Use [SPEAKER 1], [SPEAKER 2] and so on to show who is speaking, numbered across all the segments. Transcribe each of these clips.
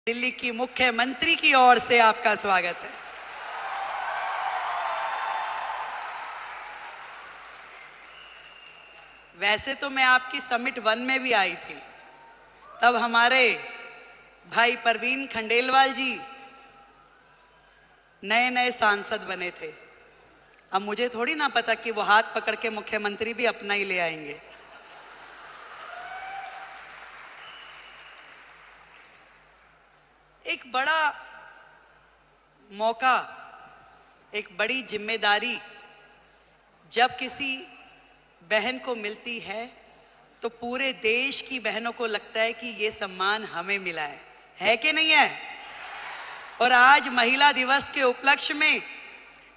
[SPEAKER 1] दिल्ली की मुख्यमंत्री की ओर से आपका स्वागत है। वैसे तो मैं आपकी समिट 1 में भी आई थी, तब हमारे भाई परवीन खंडेलवाल जी नए नए सांसद बने थे। अब मुझे थोड़ी ना पता कि वो हाथ पकड़ के मुख्यमंत्री भी अपना ही ले आएंगे। एक बड़ा मौका, एक बड़ी जिम्मेदारी जब किसी बहन को मिलती है तो पूरे देश की बहनों को लगता है कि ये सम्मान हमें मिला है कि नहीं है? और आज महिला दिवस के उपलक्ष्य में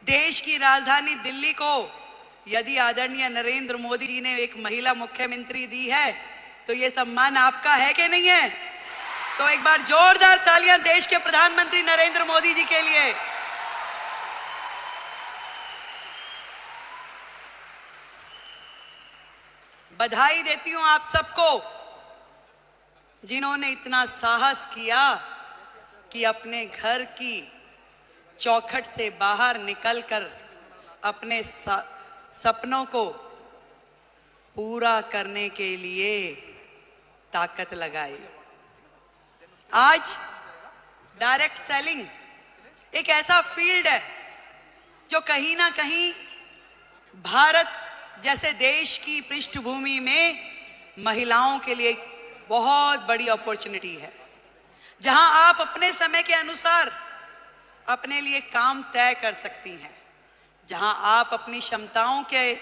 [SPEAKER 1] देश की राजधानी दिल्ली को यदि आदरणीय नरेंद्र मोदी जी ने एक महिला मुख्यमंत्री दी है तो ये सम्मान आपका है कि नहीं है? तो एक बार जोरदार तालियां देश के प्रधानमंत्री नरेंद्र मोदी जी के लिए। बधाई देती हूं आप सबको जिन्होंने इतना साहस किया कि अपने घर की चौखट से बाहर निकलकर अपने सपनों को पूरा करने के लिए ताकत लगाई। आज डायरेक्ट सेलिंग एक ऐसा फील्ड है जो कहीं ना कहीं भारत जैसे देश की पृष्ठभूमि में महिलाओं के लिए बहुत बड़ी अपॉर्चुनिटी है, जहां आप अपने समय के अनुसार अपने लिए काम तय कर सकती हैं, जहां आप अपनी क्षमताओं के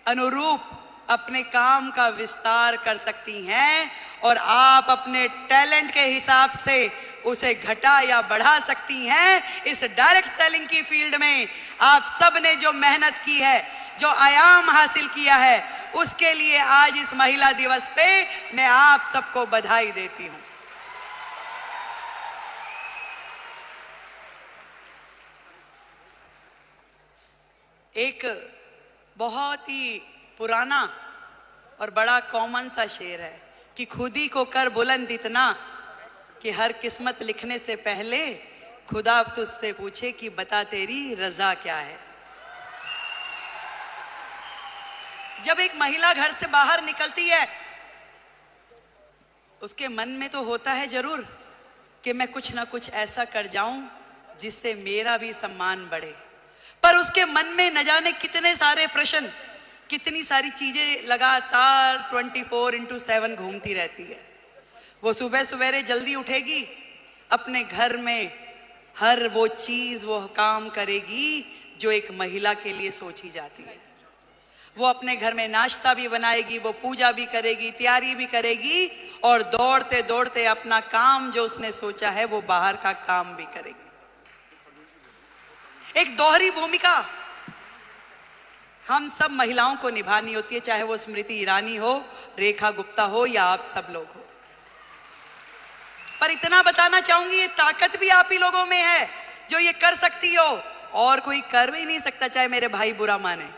[SPEAKER 1] अनुरूप अपने काम का विस्तार कर सकती हैं और आप अपने टैलेंट के हिसाब से उसे घटा या बढ़ा सकती हैं। इस डायरेक्ट सेलिंग की फील्ड में आप सब ने जो मेहनत की है, जो आयाम हासिल किया है, उसके लिए आज इस महिला दिवस पे मैं आप सबको बधाई देती हूं। एक बहुत ही पुराना और बड़ा कॉमन सा शेर है कि खुद ही को कर बुलंद इतना कि हर किस्मत लिखने से पहले खुदा तुझसे पूछे कि बता तेरी रजा क्या है। जब एक महिला घर से बाहर निकलती है उसके मन में तो होता है जरूर कि मैं कुछ ना कुछ ऐसा कर जाऊं जिससे मेरा भी सम्मान बढ़े, पर उसके मन में न जाने कितने सारे प्रश्न, कितनी सारी चीजें लगातार 24/7 घूमती रहती है। वो सुबह सवेरे जल्दी उठेगी, अपने घर में हर वो चीज वो काम करेगी जो एक महिला के लिए सोची जाती है। वो अपने घर में नाश्ता भी बनाएगी, वो पूजा भी करेगी, तैयारी भी करेगी और दौड़ते दौड़ते अपना काम जो उसने सोचा है वो बाहर का काम भी करेगी। एक दोहरी भूमिका हम सब महिलाओं को निभानी होती है, चाहे वो स्मृति ईरानी हो, रेखा गुप्ता हो या आप सब लोग हो। पर इतना बताना चाहूंगी, ये ताकत भी आप ही लोगों में है जो ये कर सकती हो, और कोई कर भी नहीं सकता, चाहे मेरे भाई बुरा माने।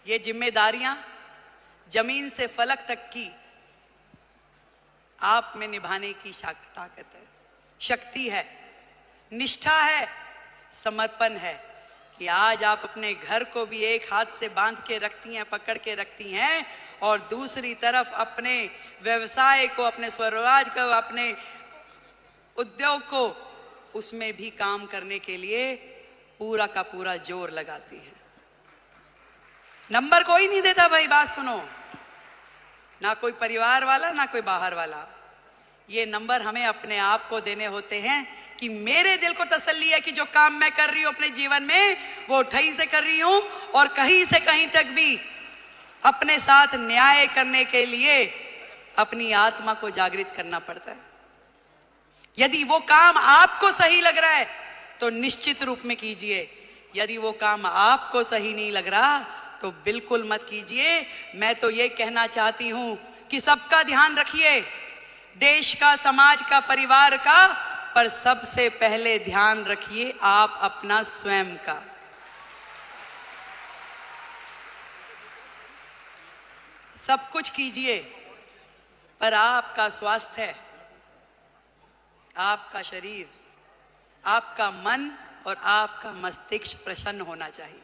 [SPEAKER 1] ये जिम्मेदारियां जमीन से फलक तक की आप में निभाने की ताकत है, शक्ति है, निष्ठा है, समर्पण है कि आज आप अपने घर को भी एक हाथ से बांध के रखती हैं, पकड़ के रखती हैं, और दूसरी तरफ अपने व्यवसाय को, अपने स्वरोजगार को, अपने उद्योग को, उसमें भी काम करने के लिए पूरा का पूरा जोर लगाती हैं। नंबर कोई नहीं देता भाई, बात सुनो, ना कोई परिवार वाला ना कोई बाहर वाला। ये नंबर हमें अपने आप को देने होते हैं कि मेरे दिल को तसल्ली है कि जो काम मैं कर रही हूं अपने जीवन में वो ठही से कर रही हूं, और कहीं से कहीं तक भी अपने साथ न्याय करने के लिए अपनी आत्मा को जागृत करना पड़ता है। यदि वो काम आपको सही लग रहा है तो निश्चित रूप में कीजिए, यदि वो काम आपको सही नहीं लग रहा तो बिल्कुल मत कीजिए। मैं तो ये कहना चाहती हूं कि सबका ध्यान रखिए, देश का, समाज का, परिवार का, पर सबसे पहले ध्यान रखिए आप अपना स्वयं का। सब कुछ कीजिए, पर आपका स्वास्थ्य, आपका शरीर, आपका मन और आपका मस्तिष्क प्रसन्न होना चाहिए,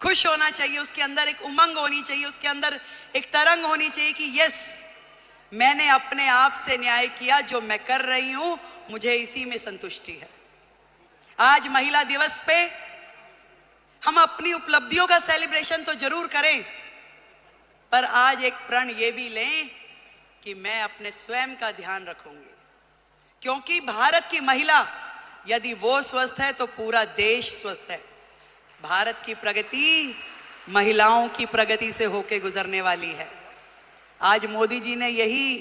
[SPEAKER 1] खुश होना चाहिए, उसके अंदर एक उमंग होनी चाहिए, उसके अंदर एक तरंग होनी चाहिए कि यस, मैंने अपने आप से न्याय किया, जो मैं कर रही हूं मुझे इसी में संतुष्टि है। आज महिला दिवस पे हम अपनी उपलब्धियों का सेलिब्रेशन तो जरूर करें, पर आज एक प्रण ये भी लें कि मैं अपने स्वयं का ध्यान रखूंगी, क्योंकि भारत की महिला यदि वो स्वस्थ है तो पूरा देश स्वस्थ है। भारत की प्रगति महिलाओं की प्रगति से होके गुजरने वाली है। आज मोदी जी ने यही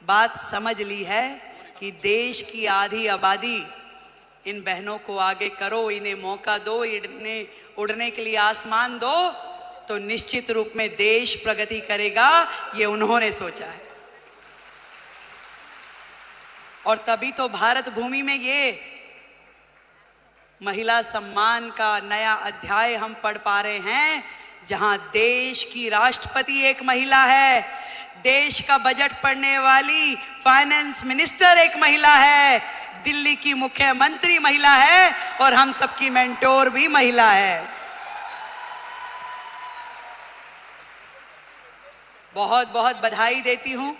[SPEAKER 1] बात समझ ली है कि देश की आधी आबादी, इन बहनों को आगे करो, इन्हें मौका दो, इन्हें उड़ने के लिए आसमान दो, तो निश्चित रूप में देश प्रगति करेगा, ये उन्होंने सोचा है। और तभी तो भारत भूमि में ये महिला सम्मान का नया अध्याय हम पढ़ पा रहे हैं, जहां देश की राष्ट्रपति एक महिला है, देश का बजट पढ़ने वाली फाइनेंस मिनिस्टर एक महिला है, दिल्ली की मुख्यमंत्री महिला है और हम सबकी मेंटोर भी महिला है। बहुत बहुत बधाई देती हूं,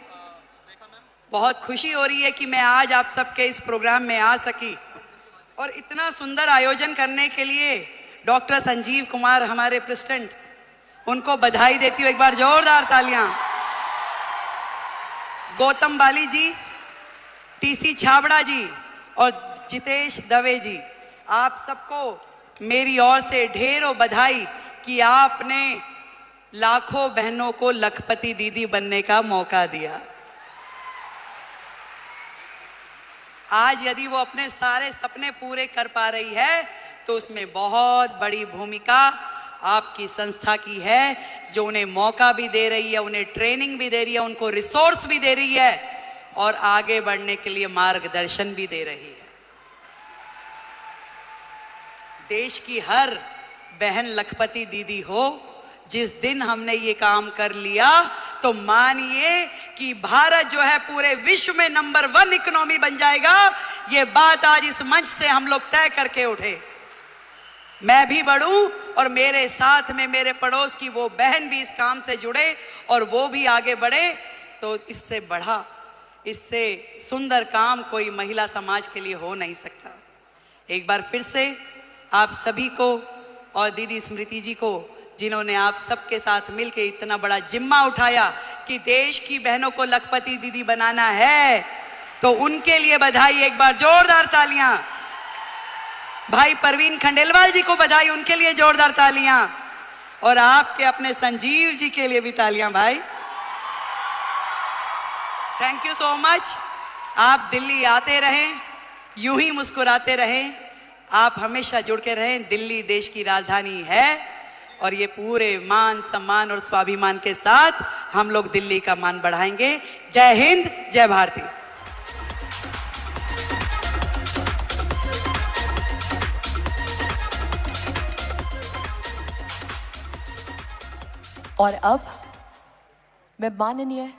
[SPEAKER 1] बहुत खुशी हो रही है कि मैं आज आप सबके इस प्रोग्राम में आ सकी, और इतना सुंदर आयोजन करने के लिए डॉक्टर संजीव कुमार हमारे प्रेसिडेंट, उनको बधाई देती हूँ, एक बार जोरदार तालियां। गौतम बाली जी, टीसी छाबड़ा जी और जितेश दवे जी, आप सबको मेरी ओर से ढेरों बधाई कि आपने लाखों बहनों को लखपति दीदी बनने का मौका दिया। आज यदि वो अपने सारे सपने पूरे कर पा रही है तो उसमें बहुत बड़ी भूमिका आपकी संस्था की है, जो उन्हें मौका भी दे रही है, उन्हें ट्रेनिंग भी दे रही है, उनको रिसोर्स भी दे रही है और आगे बढ़ने के लिए मार्गदर्शन भी दे रही है। देश की हर बहन लखपति दीदी हो। जिस दिन हमने ये काम कर लिया तो मानिए कि भारत जो है पूरे विश्व में नंबर 1 इकोनॉमी बन जाएगा। ये बात आज इस मंच से हम लोग तय करके उठे। मैं भी बढ़ूं और मेरे साथ में मेरे पड़ोस की वो बहन भी इस काम से जुड़े और वो भी आगे बढ़े, तो इससे बढ़ा, इससे सुंदर काम कोई महिला समाज के लिए हो नहीं सकता। एक बार फिर से आप सभी को और दीदी स्मृति जी को, जिन्होंने आप सबके साथ मिलकर इतना बड़ा जिम्मा उठाया कि देश की बहनों को लखपति दीदी बनाना है, तो उनके लिए बधाई। एक बार जोरदार तालियां। भाई परवीन खंडेलवाल जी को बधाई, उनके लिए जोरदार तालियां। और आपके अपने संजीव जी के लिए भी तालियां भाई। Thank you so much. आप दिल्ली आते रहें, यूं ही मुस्कुराते रहें, आप हमेशा जुड़ के रहें। दिल्ली देश की राजधानी है और ये पूरे मान सम्मान और स्वाभिमान के साथ हम लोग दिल्ली का मान बढ़ाएंगे। जय हिंद, जय भारती।
[SPEAKER 2] और अब मैं माननीय